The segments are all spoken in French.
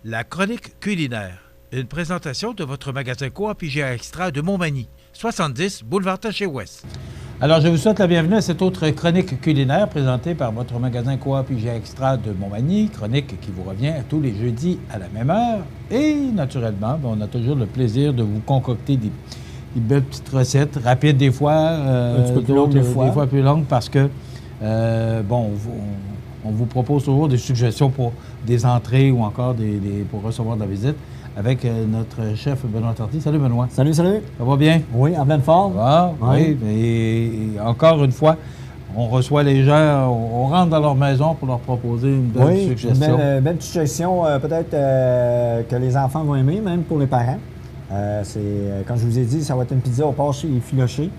La chronique culinaire. Une présentation de votre magasin Coop IGA Extra de Montmagny, 70 boulevard Taché-Ouest. Alors, je vous souhaite la bienvenue à cette autre chronique culinaire présentée par votre magasin Coop IGA Extra de Montmagny, chronique qui vous revient tous les jeudis à la même heure. Et naturellement, on a toujours le plaisir de vous concocter des belles petites recettes, rapides des fois, un petit peu plus longues des fois plus longues parce que, on vous propose toujours des suggestions pour des entrées ou encore pour recevoir de la visite avec notre chef Benoît Tardy. Salut Benoît. Salut, salut. Ça va bien? Oui, en pleine forme. Ah, oui. Et encore une fois, on reçoit les gens, on rentre dans leur maison pour leur proposer une belle suggestion. Une belle suggestion, peut-être que les enfants vont aimer, même pour les parents. Comme je vous ai dit, ça va être une pizza au porc et filoché.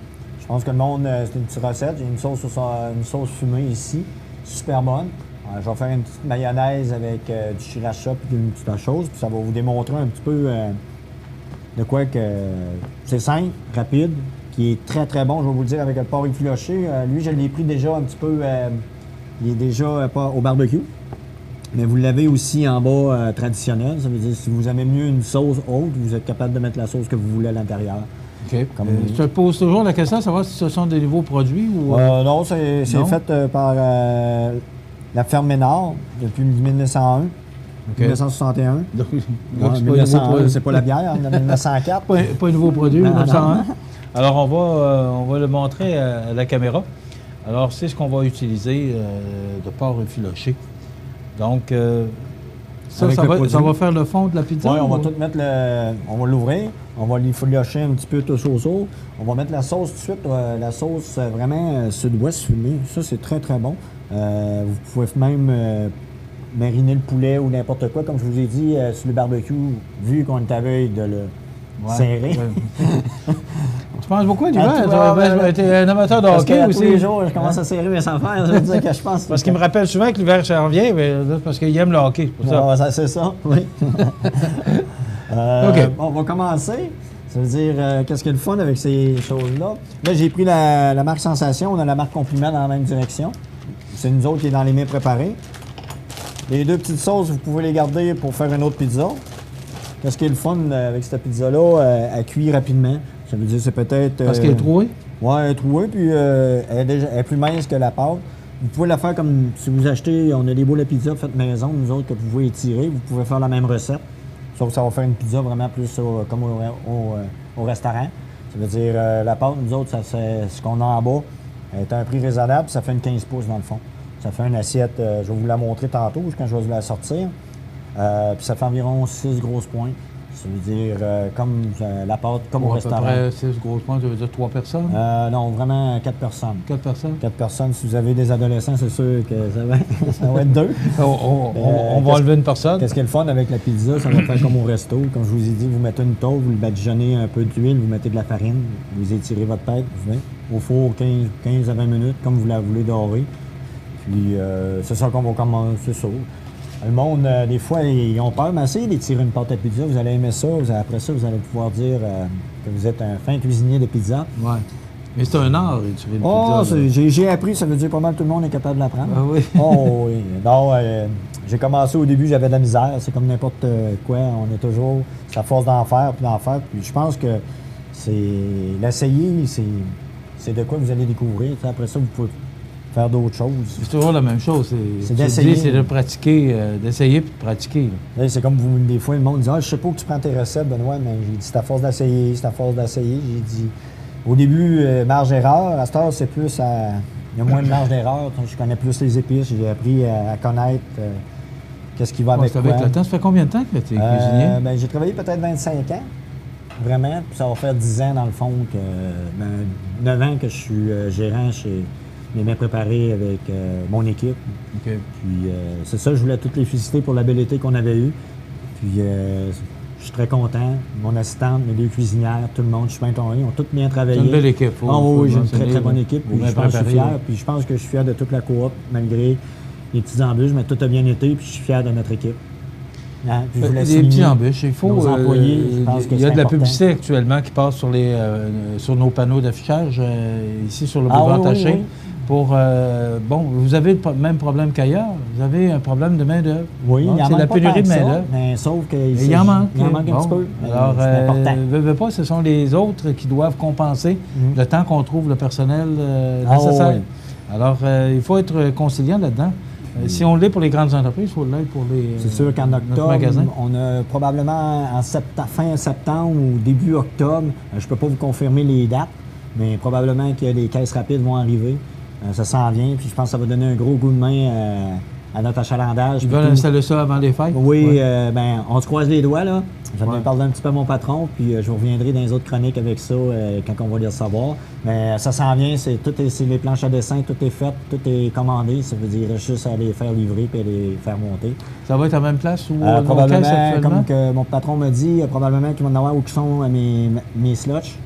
Je pense que le monde, c'est une petite recette. J'ai une sauce fumée ici, super bonne. Je vais faire une petite mayonnaise avec du sriracha et une petite chose. Puis ça va vous démontrer un petit peu de quoi que c'est simple, rapide, qui est très très bon, je vais vous le dire, avec le porc effiloché. Lui, je l'ai pris déjà un petit peu, il est déjà pas au barbecue. Mais vous l'avez aussi en bas traditionnel. Ça veut dire si vous aimez mieux une sauce haute, vous êtes capable de mettre la sauce que vous voulez à l'intérieur. OK. Je te pose toujours la question de savoir si ce sont des nouveaux produits ou... non, c'est fait par la ferme Ménard depuis 1901. Okay. 1961. Donc, 1901, c'est pas la bière, 1904. Pas un nouveau produit, 1901. Alors, on va le montrer à la caméra. Alors, c'est ce qu'on va utiliser de porc effiloché. Donc, ça va faire le fond de la pizza? Oui, on va tout mettre on va l'ouvrir, on va l'effilocher un petit peu tout autour. On va mettre la sauce tout de suite, la sauce vraiment sud-ouest fumée. Ça, c'est très, très bon. Vous pouvez même mariner le poulet ou n'importe quoi, comme je vous ai dit, sur le barbecue, vu qu'on est à veille de le serrer. Ouais. Tu penses beaucoup à l'hiver? Tu es un amateur de hockey aussi. Tous les jours, je commence à serrer mes affaires. Ça veut dire que je pense. Parce qu'il me rappelle souvent que l'hiver, ça revient, mais parce qu'il aime le hockey. Pour ça. C'est ça, oui. OK. On va commencer. Ça veut dire, qu'est-ce qui est le fun avec ces choses-là? Là, j'ai pris la marque Sensation. On a la marque Compliment dans la même direction. C'est nous autres qui est dans les mets préparés. Les deux petites sauces, vous pouvez les garder pour faire une autre pizza. Qu'est-ce qui est le fun avec cette pizza-là? Elle cuit rapidement. Ça veut dire c'est peut-être... Parce qu'elle est trouée? Oui, elle est trouée, puis elle est plus mince que la pâte. Vous pouvez la faire comme si vous achetez, on a des boules à pizza faites maison, nous autres, que vous pouvez étirer. Vous pouvez faire la même recette, sauf que ça va faire une pizza vraiment plus comme au restaurant. Ça veut dire, la pâte, nous autres, c'est ce qu'on a en bas, elle est à un prix raisonnable, puis ça fait une 15 pouces dans le fond. Ça fait une assiette, je vais vous la montrer tantôt quand je vais vous la sortir. Puis ça fait environ 6 grosses pointes. Ça veut dire comme la pâte, comme au restaurant. À peu près 6 grosses pointes, ça veut dire 3 personnes? Non, vraiment 4 personnes. 4 personnes? 4 personnes. Si vous avez des adolescents, c'est sûr que ça va être 2. On va enlever une personne. Qu'est-ce qui est le fun avec la pizza? Ça va faire comme au resto. Comme je vous ai dit, vous mettez une tôle, vous le badigeonnez un peu d'huile, vous mettez de la farine, vous étirez votre tête, vous venez au four 15 à 20 minutes, comme vous la voulez dorer. Puis c'est ça qu'on va commencer ça. Le monde, des fois, ils ont peur, mais essayez d'étirer une pâte à pizza. Vous allez aimer ça. Après ça, vous allez pouvoir dire que vous êtes un fin cuisinier de pizza. Oui. Mais c'est un art, étirer une pizza. J'ai appris, ça veut dire pas mal tout le monde est capable de l'apprendre. Ah oui? Oh oui. Non, j'ai commencé au début, j'avais de la misère. C'est comme n'importe quoi. On est toujours, c'est à force d'en faire, puis d'en faire. Puis je pense que l'essayer, c'est de quoi vous allez découvrir. Puis après ça, vous pouvez faire d'autres choses. C'est toujours la même chose. C'est d'essayer. C'est de pratiquer, d'essayer puis de pratiquer. C'est comme vous, des fois, le monde dit « Ah, je sais pas où tu prends tes recettes, Benoît. » Mais j'ai dit « C'est à force d'essayer, c'est à force d'essayer. » J'ai dit au début, marge-erreur. À cette heure, c'est plus il y a moins de marge d'erreur. Je connais plus les épices. J'ai appris à connaître qu'est-ce qui va avec quoi. Avec le temps, ça fait combien de temps que tu es cuisinier? J'ai travaillé peut-être 25 ans. Vraiment. Puis ça va faire 10 ans, dans le fond, 9 ans que je suis gérant chez les mets préparés avec mon équipe. Okay. Puis c'est ça, je voulais toutes les féliciter pour la belle été qu'on avait eue. Puis je suis très content. Mon assistante, mes deux cuisinières, tout le monde, je suis bien tombé. Ils ont tous bien travaillé. C'est une belle équipe. Oui, j'ai une très, très bonne équipe. Puis je suis fier. Puis je pense que je suis fier de toute la coop, malgré les petites embûches, mais tout a bien été. Puis je suis fier de notre équipe. Hein, puis je voulais Des souligner petits embûches. Il faut. nos employés, je pense que il y a c'est de la important. publicité actuellement qui passe sur nos panneaux d'affichage, ici sur le Ah boulevard oui, oui, Taché. oui. Bon, vous avez le même problème qu'ailleurs. Vous avez un problème de main-d'œuvre. Oui, Bon, il y en c'est manque la pas pénurie tant de que ça, main-d'œuvre. mais sauf qu'il Il en manque. un petit peu. Mais Alors, c'est important. veux pas, ce sont les autres qui doivent compenser le temps qu'on trouve le personnel Ah, nécessaire. oui. Alors, il faut être conciliant là-dedans. Si on l'est pour les grandes entreprises, il faut l'être pour les C'est sûr qu'en notre octobre, magasin. on a probablement fin septembre ou début octobre, je ne peux pas vous confirmer les dates, mais probablement que les caisses rapides vont arriver. Ça s'en vient, puis je pense que ça va donner un gros coup de main à notre achalandage. Ils puis veulent tout. installer ça avant les fêtes? Oui, Ouais. on se croise les doigts, là. J'en ai Ouais. parlé un petit peu à mon patron, puis je vous reviendrai dans les autres chroniques avec ça quand on va les recevoir. Mais ça s'en vient, c'est les planches à dessin, tout est fait, tout est commandé. Ça veut dire juste à les faire livrer puis à les faire monter. Ça va être à la même place où nos caisses Probablement, actuellement? comme que mon patron m'a dit, probablement qu'il va en avoir où qui sont mes slushs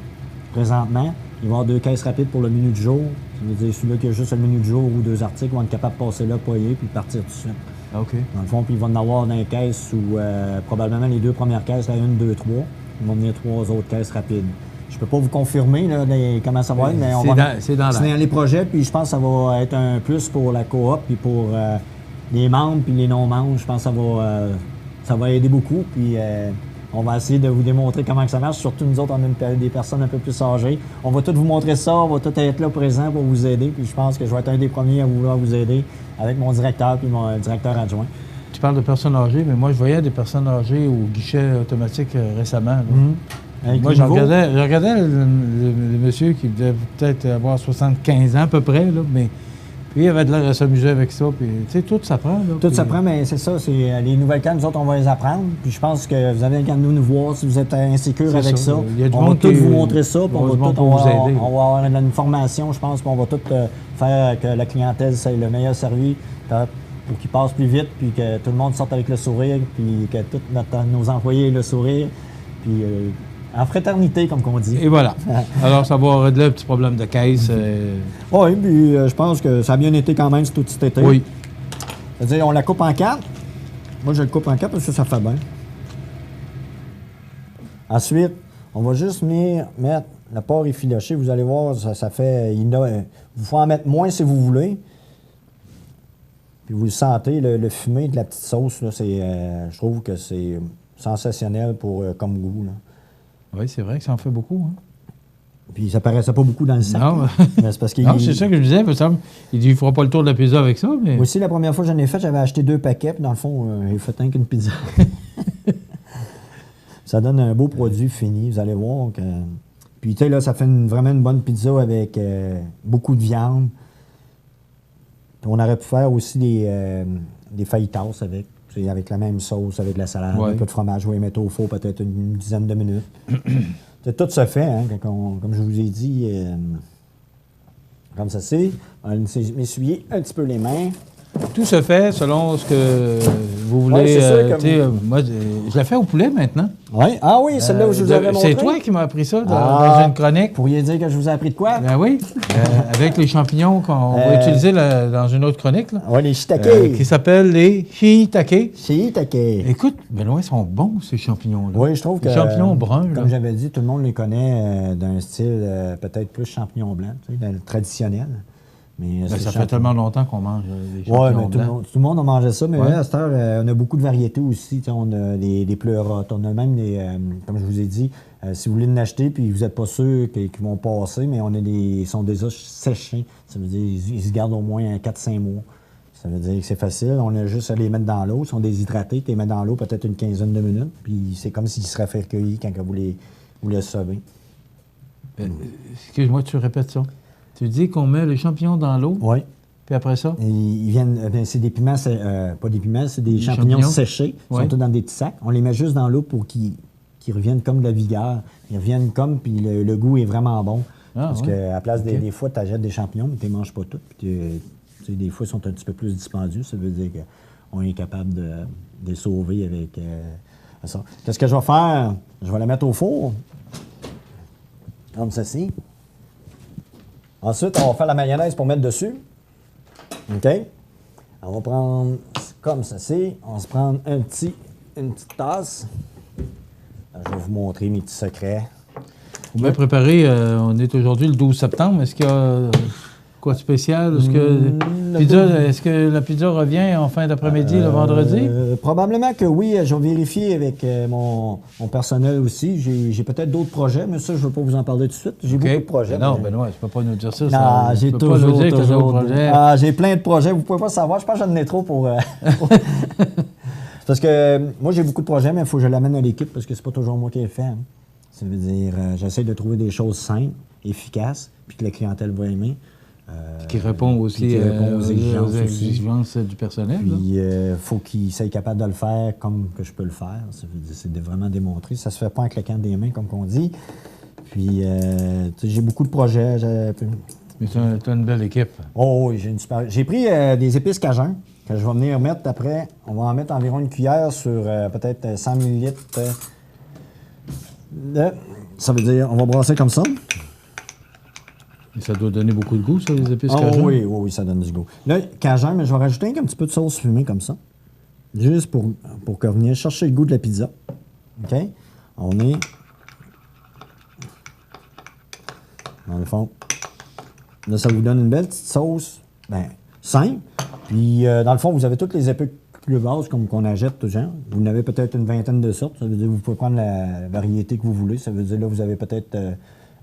présentement. Il va y avoir 2 caisses rapides pour le menu du jour. Ça veut dire celui-là qui a juste le menu du jour ou 2 articles vont être capables de passer là, payer, puis partir tout de suite. OK. Dans le fond, puis il va en avoir dans les caisses où probablement les 2 premières caisses, la 1, 2, 3. Ils vont venir 3 autres caisses rapides. Je peux pas vous confirmer là, comment ça va être, mais C'est dans c'est l'air. dans les projets, puis je pense que ça va être un plus pour la coop, puis pour les membres, puis les non-membres. Je pense que ça va aider beaucoup, puis on va essayer de vous démontrer comment que ça marche. Surtout nous autres, on a des personnes un peu plus âgées. On va tout vous montrer ça, on va tout être là présent pour vous aider, puis je pense que je vais être un des premiers à vouloir vous aider avec mon directeur, puis mon directeur adjoint. Tu parles de personnes âgées, mais moi, je voyais des personnes âgées au guichet automatique récemment. Là. Avec Moi, le je nouveau- regardais le monsieur qui devait peut-être avoir 75 ans à peu près, là, mais puis il avait de l'air à s'amuser avec ça. Puis, tu sais, tout s'apprend. là, Tout puis- s'apprend, mais c'est ça, c'est les nouvelles cannes, nous autres, on va les apprendre. Puis je pense que vous avez qu'à nous voir si vous êtes insécure C'est avec ça. ça. Il y a du On va monde tout qui- vous montrer ça, puis il y a on du va monde tout, pour on vous va, aider. on va avoir de l'information, je pense, puis on va tout faire que la clientèle soit le meilleur servi pour qu'il passe plus vite, puis que tout le monde sorte avec le sourire, puis que tous nos employés aient le sourire, puis en fraternité, comme qu'on dit. Et voilà. Alors, ça va régler un petit problème de caisse. Oui, puis je pense que ça a bien été quand même tout cet été. Oui. C'est-à-dire, on la coupe en 4. Moi, je le coupe en 4 parce que ça fait bien. Ensuite, on va juste venir mettre le porc effiloché. Vous allez voir, ça fait... vous faut en mettre moins si vous voulez. Puis vous le sentez, le fumé de la petite sauce, là, je trouve que c'est sensationnel comme goût. Là. Oui, c'est vrai que ça en fait beaucoup. Hein? Puis ça paraissait pas beaucoup dans le sac. Non. là. Mais c'est parce qu'il Non, c'est ça que je disais. Il me semble. Il dit qu'il ne fera pas le tour de la pizza avec ça, mais. Moi aussi, la première fois que j'en ai fait, j'avais acheté 2 paquets, puis dans le fond, j'ai fait un qu'une pizza. Ça donne un beau produit fini, vous allez voir. Puis, tu sais, là, ça fait vraiment une bonne pizza avec beaucoup de viande. Puis on aurait pu faire aussi des fajitas avec la même sauce, avec la salade, Ouais. un peu de fromage. Vous les mettre au four peut-être une dizaine de minutes. Tout se fait, hein, comme je vous ai dit. Comme ça, c'est. On va m'essuyer un petit peu les mains. Tout se fait selon ce que vous voulez. Ouais, c'est sûr, comme- tu sais, moi, je la fais au poulet maintenant. Ouais. Ah oui, celle-là où je vous avais montré. C'est toi qui m'as appris ça Ah. dans une chronique. Vous pourriez dire que je vous ai appris de quoi? Ben oui, avec les champignons qu'on va utiliser dans une autre chronique, là, Oui, les shiitake. qui s'appelle les shiitake. Shiitake. Écoute, Benoît, ils sont bons, ces champignons-là. Oui, je trouve que. Les champignons bruns, là. Comme j'avais dit, tout le monde les connaît d'un style peut-être plus champignon blanc, tu sais, le traditionnel. Mais Ben, c'est ça fait champignon- tellement longtemps qu'on mange des Oui, champignons mais tout blancs. le monde a mangé ça. Mais Ouais. là, à cette heure, on a beaucoup de variétés aussi. Tu sais, on a des pleurotes, on a même des, comme je vous ai dit, si vous voulez en acheter puis vous n'êtes pas sûr qu'ils vont passer, mais ils sont déjà séchés. Ça veut dire qu'ils se gardent au moins 4-5 mois. Ça veut dire que c'est facile. On a juste à les mettre dans l'eau. Ils sont déshydratés. Tu les mets dans l'eau peut-être une quinzaine de minutes. Puis c'est comme s'ils seraient fait cueillir quand vous les sauvez. Excuse-moi, tu répètes ça. Tu dis qu'on met les champignons dans l'eau, Oui. puis après ça? Et ils viennent, c'est des piments, pas des piments, c'est des champignons séchés. Ils Ouais. sont tous dans des petits sacs. On les met juste dans l'eau pour qu'ils reviennent comme de la vigueur. Ils reviennent comme, puis le goût est vraiment bon. Ah, Parce ouais. qu'à la place OK. des fois, tu achètes des champignons, mais tu ne les manges pas tous. Puis tu sais, des fois, ils sont un petit peu plus dispendieux. Ça veut dire qu'on est capable de les sauver avec ça. Qu'est-ce que je vais faire? Je vais la mettre au four, comme ceci. Ensuite, on va faire la mayonnaise pour mettre dessus. OK? On va prendre comme ceci. On va se prendre un petit une petite tasse. Je vais vous montrer mes petits secrets. Vous bien préparé, on est aujourd'hui le 12 septembre. Est-ce qu'il y a quoi de spécial? Est-ce que la pizza revient en fin d'après-midi, le vendredi? Probablement que oui. Je vais vérifier avec mon personnel aussi. J'ai peut-être d'autres projets, mais ça, je ne veux pas vous en parler tout de suite. J'ai beaucoup de projets. Non, Benoît, tu ne peux pas nous dire ça. Non, j'ai toujours projets. J'ai plein de projets. Vous ne pouvez pas savoir. Je pense que j'en ai trop pour... Parce que moi, j'ai beaucoup de projets, mais il faut que je l'amène à l'équipe parce que c'est pas toujours moi qui le fais. Hein. Ça veut dire, j'essaie de trouver des choses simples, efficaces, puis que la clientèle va aimer. Qui répond aussi aux exigences du personnel. Puis, il faut qu'ils soient capables de le faire comme que je peux le faire. Ça veut dire, c'est de vraiment démontrer. Ça se fait pas en claquant des mains, comme on dit. Puis, j'ai beaucoup de projets. Mais tu as une belle équipe. Oh oui, j'ai une super... J'ai pris des épices cajun que je vais venir mettre après. On va en mettre environ une cuillère sur peut-être 100 ml. Ça veut dire, on va brasser comme ça. Et ça doit donner beaucoup de goût, ça, les épices cajun? Oui, ça donne du goût. Là, cajun, mais je vais rajouter un petit peu de sauce fumée comme ça. Juste pour qu'on vienne chercher le goût de la pizza. OK? On est... Dans le fond. Là, ça vous donne une belle petite sauce, simple. Puis, dans le fond, vous avez toutes les épices plus basses, comme qu'on achète, tout genre. Vous en avez peut-être une vingtaine de sortes. Ça veut dire que vous pouvez prendre la variété que vous voulez. Ça veut dire là, vous avez peut-être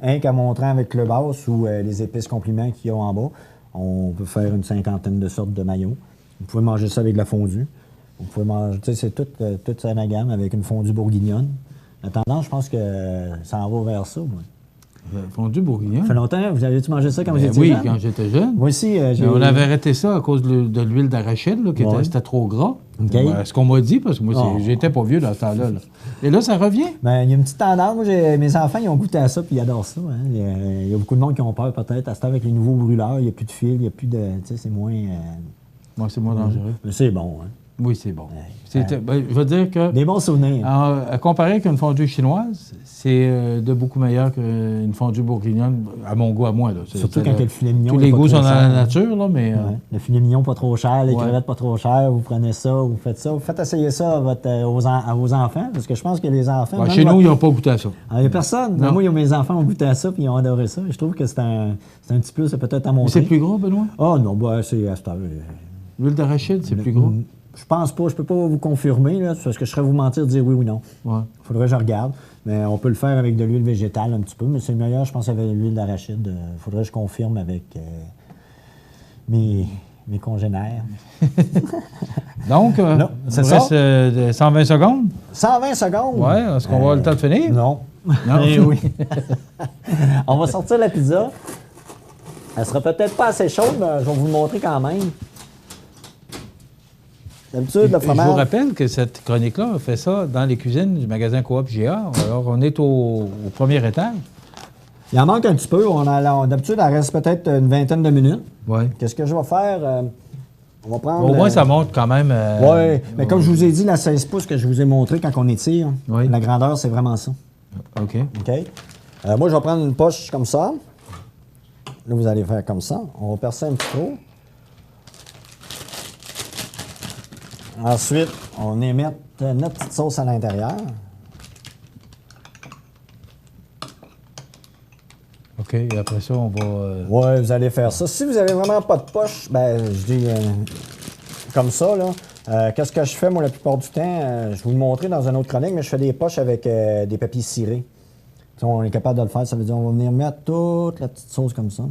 un qu'à montrer avec le basse ou les épices compliments qu'il y a en bas. On peut faire une cinquantaine de sortes de maillots. Vous pouvez manger ça avec de la fondue. Vous pouvez manger, tu sais, c'est toute ça la gamme avec une fondue bourguignonne. La tendance, je pense que ça en va vers ça, moi. Fondue bourguignon. Ça fait longtemps. Vous avez-tu mangé ça quand vous étiez jeune? Oui, quand j'étais jeune. Moi aussi. On avait arrêté ça à cause de l'huile d'arachide, c'était trop gras. Okay. Ce qu'on m'a dit, parce que moi, j'étais pas vieux dans ce temps-là. Et là, ça revient. Il y a une petite tendance. Moi, mes enfants, ils ont goûté à ça puis ils adorent ça. Hein. Il y a beaucoup de monde qui ont peur, peut-être. À ce temps, avec les nouveaux brûleurs, il n'y a plus de fil, il n'y a plus de... Tu sais, c'est moins... Moi, c'est moins dangereux. Mais c'est bon, hein. Oui, c'est bon. Je veux dire que... Des bons souvenirs. À comparer avec une fondue chinoise, c'est de beaucoup meilleur qu'une fondue bourguignonne, à mon goût, à moi. Là. Surtout quand le filet mignon. Tous les goûts sont dans la nature, là, mais... Le filet mignon pas trop cher, les crevettes pas trop chères, vous prenez ça, vous faites ça. Vous faites essayer ça à vos enfants, parce que je pense que les enfants... chez nous, ils n'ont pas goûté à ça. Il n'y a personne. Moi, mes enfants ont goûté à ça puis ils ont adoré ça. Je trouve que c'est un petit plus, c'est peut-être à montrer. Mais c'est plus gros, Benoît? Ah non, c'est à cette heure. L'huile d'arachide, c'est plus gros? Je pense pas. Je peux pas vous confirmer, là, parce que je serais vous mentir, dire oui ou non. Il faudrait que je regarde. Mais on peut le faire avec de l'huile végétale un petit peu, mais c'est meilleur, je pense, avec de l'huile d'arachide. Il faudrait que je confirme avec mes congénères. Donc, c'est ça? Reste 120 secondes? 120 secondes? Oui. Est-ce qu'on va avoir le temps de finir? Non. Oui. On va sortir la pizza. Elle sera peut-être pas assez chaude, mais je vais vous le montrer quand même. D'habitude, le fromage... Je vous rappelle que cette chronique-là, on fait ça dans les cuisines du magasin Coop GA. Alors, on est au premier étage. Il en manque un petit peu. D'habitude, il reste peut-être une vingtaine de minutes. Oui. Qu'est-ce que je vais faire? On va prendre... Au moins, ça monte quand même... Oui, mais comme je vous ai dit, la 16 pouces que je vous ai montré quand on étire, la grandeur, c'est vraiment ça. OK. Moi, je vais prendre une poche comme ça. Là, vous allez faire comme ça. On va percer un petit peu. Ensuite, on émette notre petite sauce à l'intérieur. OK, et après ça, on va... Oui, vous allez faire ça. Si vous n'avez vraiment pas de poche, je dis comme ça, là. Qu'est-ce que je fais, moi, la plupart du temps? Je vais vous le montrer dans une autre chronique, mais je fais des poches avec des papiers cirés. Si on est capable de le faire, ça veut dire qu'on va venir mettre toute la petite sauce comme ça.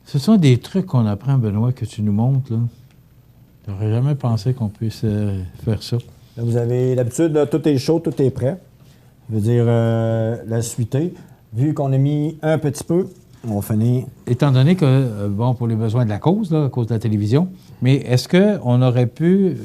Ce sont des trucs qu'on apprend, Benoît, que tu nous montres, là. J'aurais jamais pensé qu'on puisse faire ça. Là, vous avez l'habitude, là, tout est chaud, tout est prêt. Je veux dire, la suité. Vu qu'on a mis un petit peu, on va finir. Étant donné que, pour les besoins de la cause, là, à cause de la télévision, mais est-ce qu'on aurait pu...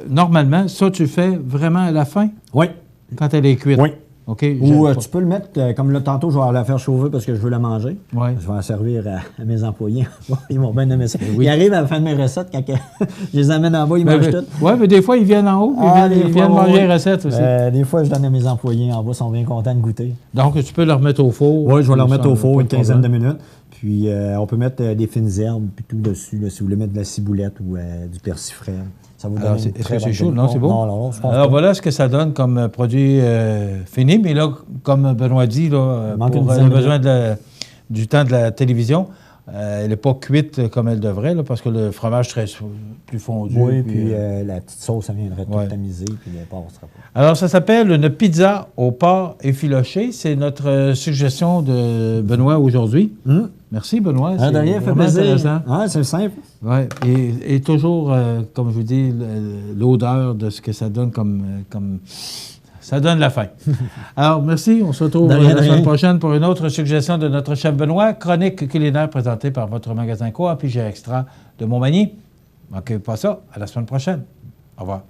Normalement, ça, tu le fais vraiment à la fin? Oui. Quand elle est cuite? Oui. OK. Ou tu peux le mettre, comme là, tantôt, je vais la faire chauffer parce que je veux la manger. Oui. Je vais en servir à mes employés. Ils vont bien aimer ça. Oui. Ils arrivent à la fin de mes recettes, quand je les amène en bas, ils mangent tout. Oui, mais des fois, ils viennent en haut, ils viennent manger les recettes aussi. Des fois, je donne à mes employés en bas, ils sont bien contents de goûter. Donc, tu peux leur mettre au four? Oui, je vais leur mettre au four une quinzaine de minutes. Puis, on peut mettre des fines herbes puis tout dessus, là, si vous voulez mettre de la ciboulette ou du persifrel. Ça vous Alors, donne une est-ce très que c'est bonne chaud? qualité. Non, c'est beau. Non, je pense Alors, pas. voilà ce que ça donne comme produit fini. Mais là, comme Benoît dit, là, Il manque pour une dizaine le de besoin du temps de la télévision, elle n'est pas cuite comme elle devrait, là, parce que le fromage serait plus fondu. Oui, puis la petite sauce, ça viendrait tout ouais. tamiser, puis le porc ne sera pas. Alors, ça s'appelle une pizza au porc effiloché. C'est notre suggestion de Benoît aujourd'hui. Merci, Benoît. De rien, fait vraiment plaisir. intéressant. Ouais, c'est simple. Oui, et toujours, comme je vous dis, l'odeur de ce que ça donne comme ça donne la faim. Alors, merci. On se retrouve De rien, la de semaine rien. prochaine pour une autre suggestion de notre chef Benoît. Chronique culinaire présentée par votre magasin Coop Extra de Montmagny. Ne manquez pas ça. À la semaine prochaine. Au revoir.